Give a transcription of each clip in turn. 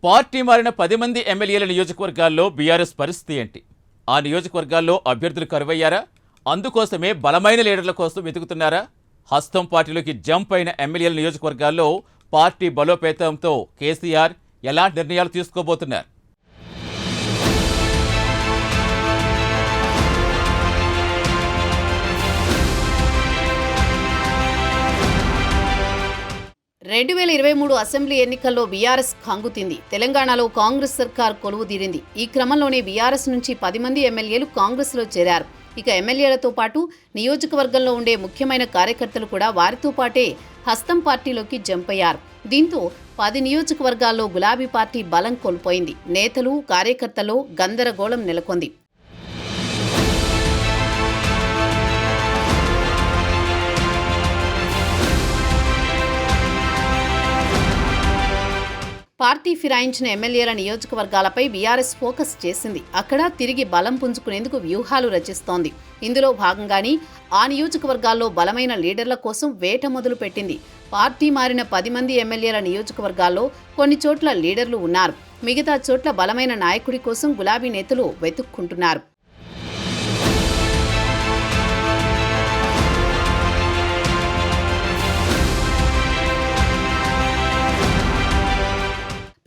Party మారిన 10 మంది ఎమ్మెల్యేల నియోజకవర్గాల్లో బీఆర్ఎస్ పరిస్థితి ఏంటి? ఆ నియోజకవర్గాల్లో అభ్యర్థులు కరువయ్యారా? అందుకోసమే బలమైన లీడర్ల కోసం వెతుకుతున్నారా? హస్తం పార్టీలోకి జంప్ అయిన ఎమ్మెల్యేల నియోజకవర్గాల్లో పార్టీ బలోపేతంతో కేసీఆర్ ఎలాంటి నిర్ణయాలు తీసుకోబోతున్నారు? రెండు 2023 అసెంబ్లీ ఎన్నికల్లో బీఆర్ఎస్ కంగుతింది. తెలంగాణలో కాంగ్రెస్ సర్కార్ కొలువు తీరింది. ఈ క్రమంలోనే బీఆర్ఎస్ నుంచి 10 మంది ఎమ్మెల్యేలు కాంగ్రెస్లో చేరారు. ఇక ఎమ్మెల్యేలతో పాటు నియోజకవర్గంలో ఉండే ముఖ్యమైన కార్యకర్తలు కూడా వారితో పాటే హస్తం పార్టీలోకి జంప్ అయ్యారు. దీంతో 10 నియోజకవర్గాల్లో గులాబీ పార్టీ బలం కోల్పోయింది. నేతలు, కార్యకర్తల్లో గందరగోళం నెలకొంది. పార్టీ ఫిరాయించిన ఎమ్మెల్యేల నియోజకవర్గాలపై బీఆర్ఎస్ ఫోకస్ చేసింది. అక్కడ తిరిగి బలం పుంజుకునేందుకు వ్యూహాలు రచిస్తోంది. ఇందులో భాగంగానే ఆ నియోజకవర్గాల్లో బలమైన లీడర్ల కోసం వేట మొదలు పెట్టింది. పార్టీ మారిన 10 మంది ఎమ్మెల్యేల నియోజకవర్గాల్లో కొన్ని చోట్ల లీడర్లు ఉన్నారు. మిగతా చోట్ల బలమైన నాయకుడి కోసం గులాబీ నేతలు వెతుక్కుంటున్నారు.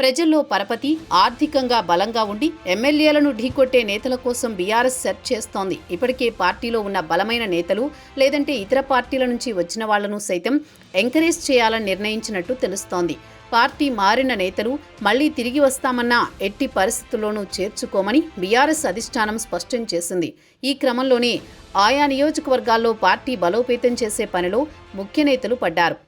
ప్రజల్లో పరపతి, ఆర్థికంగా బలంగా ఉండి ఎమ్మెల్యేలను ఢీకొట్టే నేతల కోసం బీఆర్ఎస్ సెర్చ్ చేస్తోంది. ఇప్పటికే పార్టీలో ఉన్న బలమైన నేతలు లేదంటే ఇతర పార్టీల నుంచి వచ్చిన వాళ్లను సైతం ఎంకరేజ్ చేయాలని నిర్ణయించినట్టు తెలుస్తోంది. పార్టీ మారిన నేతలు మళ్లీ తిరిగి వస్తామన్నా ఎట్టి పరిస్థితుల్లోనూ చేర్చుకోమని బీఆర్ఎస్ అధిష్టానం స్పష్టం చేసింది. ఈ క్రమంలోనే ఆయా నియోజకవర్గాల్లో పార్టీ బలోపేతం చేసే పనిలో ముఖ్య నేతలు పడ్డారు.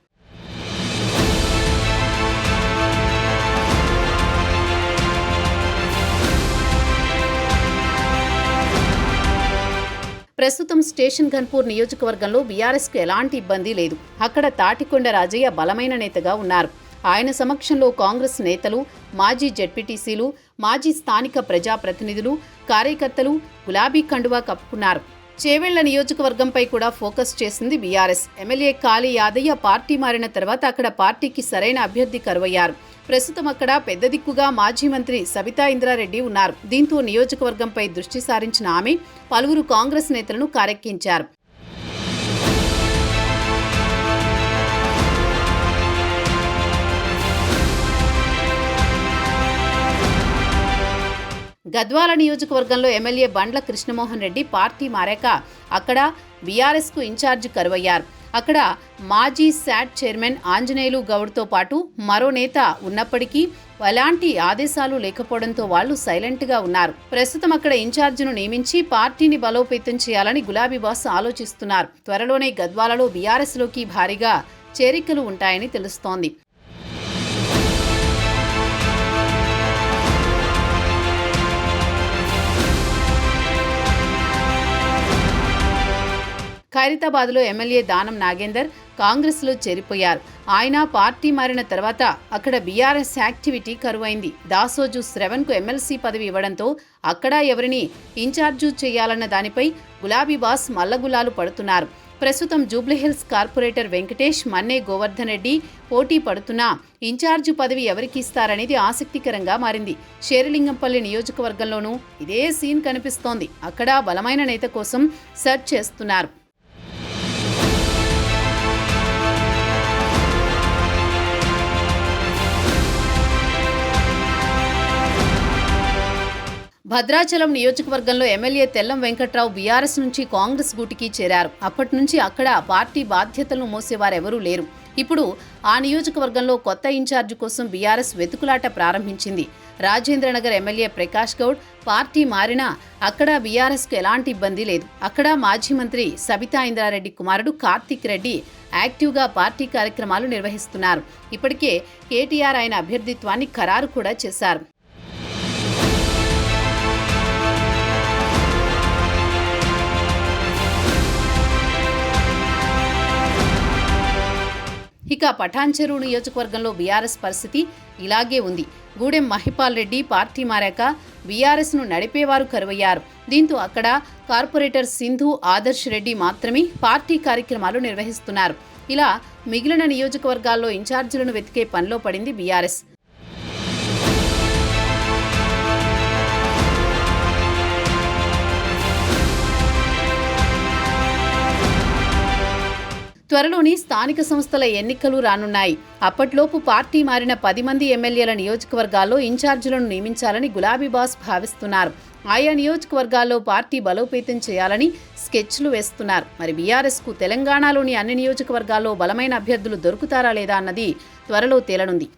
ప్రస్తుతం స్టేషన్ ఘన్పూర్ నియోజకవర్గంలో బీఆర్ఎస్కు ఎలాంటి ఇబ్బంది లేదు. అక్కడ తాటికొండ రాజయ్య బలమైన నేతగా ఉన్నారు. ఆయన సమక్షంలో కాంగ్రెస్ నేతలు, మాజీ జెడ్పీటీసీలు, మాజీ స్థానిక ప్రజాప్రతినిధులు, కార్యకర్తలు గులాబీ కండువా కప్పుకున్నారు. చేవెళ్ల నియోజకవర్గంపై కూడా ఫోకస్ చేసింది బీఆర్ఎస్. ఎమ్మెల్యే కాళీ యాదయ్య పార్టీ మారిన తర్వాత అక్కడ పార్టీకి సరైన అభ్యర్థి కరువయ్యారు. ప్రస్తుతం అక్కడ పెద్ద దిక్కుగా మాజీ మంత్రి సబితా ఇంద్రారెడ్డి ఉన్నారు. దీంతో నియోజకవర్గంపై దృష్టి సారించిన ఆమె పలువురు కాంగ్రెస్ నేతలను కారెక్కించారు. గద్వాల నియోజకవర్గంలో ఎమ్మెల్యే బండ్ల కృష్ణమోహన్ రెడ్డి పార్టీ మారాక అక్కడ బీఆర్ఎస్కు ఇన్ఛార్జి కరువయ్యారు. అక్కడ మాజీ శాట్ చైర్మన్ ఆంజనేయులు గౌడ్తో పాటు మరో నేత ఉన్నప్పటికీ ఎలాంటి ఆదేశాలు లేకపోవడంతో వాళ్లు సైలెంట్గా ఉన్నారు. ప్రస్తుతం అక్కడ ఇన్ఛార్జిను నియమించి పార్టీని బలోపేతం చేయాలని గులాబీ బాస్ ఆలోచిస్తున్నారు. త్వరలోనే గద్వాలలో బీఆర్ఎస్లోకి భారీగా చేరికలు ఉంటాయని తెలుస్తోంది. ఖైరతాబాద్లో ఎమ్మెల్యే దానం నాగేందర్ కాంగ్రెస్లో చేరిపోయారు. ఆయన పార్టీ మారిన తర్వాత అక్కడ బీఆర్ఎస్ యాక్టివిటీ కరువైంది. దాసోజు శ్రవణ్కు ఎమ్మెల్సీ పదవి ఇవ్వడంతో అక్కడ ఎవరిని ఇన్ఛార్జు చేయాలన్న దానిపై గులాబీ బాస్ మల్లగులాలు పడుతున్నారు. ప్రస్తుతం జూబ్లీహిల్స్ కార్పొరేటర్ వెంకటేష్, మన్నే గోవర్ధన్ రెడ్డి పోటీ పడుతున్నా ఇన్ఛార్జు పదవి ఎవరికి ఇస్తారనేది ఆసక్తికరంగా మారింది. శేరిలింగంపల్లి నియోజకవర్గంలోనూ ఇదే సీన్ కనిపిస్తోంది. అక్కడ బలమైన నేత కోసం సెర్చ్ చేస్తున్నారు. భద్రాచలం నియోజకవర్గంలో ఎమ్మెల్యే తెల్లం వెంకట్రావు బీఆర్ఎస్ నుంచి కాంగ్రెస్ గూటికి చేరారు. అప్పటి నుంచి అక్కడ పార్టీ బాధ్యతలను మోసేవారెవరూ లేరు. ఇప్పుడు ఆ నియోజకవర్గంలో కొత్త ఇన్ఛార్జి కోసం బీఆర్ఎస్ వెతుకులాట ప్రారంభించింది. రాజేంద్రనగర్ ఎమ్మెల్యే ప్రకాష్ గౌడ్ పార్టీ మారినా అక్కడ బీఆర్ఎస్కు ఎలాంటి ఇబ్బంది లేదు. అక్కడ మాజీ మంత్రి సబితా ఇంద్రారెడ్డి కుమారుడు కార్తిక్ రెడ్డి యాక్టివ్గా పార్టీ కార్యక్రమాలు నిర్వహిస్తున్నారు. ఇప్పటికే కేటీఆర్ ఆయన అభ్యర్థిత్వాన్ని ఖరారు కూడా చేశారు. ఇక పఠాన్చెరు నియోజకవర్గంలో బీఆర్ఎస్ పరిస్థితి ఇలాగే ఉంది. గూడెం మహిపాల్ రెడ్డి పార్టీ మారాక బీఆర్ఎస్ను నడిపేవారు కరువయ్యారు. దీంతో అక్కడ కార్పొరేటర్ సింధు ఆదర్శ్ రెడ్డి మాత్రమే పార్టీ కార్యక్రమాలు నిర్వహిస్తున్నారు. ఇలా మిగిలిన నియోజకవర్గాల్లో ఇన్ఛార్జీలను వెతికే పనిలో పడింది బీఆర్ఎస్. త్వరలోని స్థానిక సంస్థల ఎన్నికలు రానున్నాయి. అప్పట్లోపు పార్టీ మారిన 10 మంది ఎమ్మెల్యేల నియోజకవర్గాల్లో ఇన్ఛార్జీలను నియమించాలని గులాబీ బాస్ భావిస్తున్నారు. ఆయా నియోజకవర్గాల్లో పార్టీ బలోపేతం చేయాలని స్కెచ్లు వేస్తున్నారు. మరి బీఆర్ఎస్కు తెలంగాణలోని అన్ని నియోజకవర్గాల్లో బలమైన అభ్యర్థులు దొరుకుతారా లేదా అన్నది త్వరలో తేలనుంది.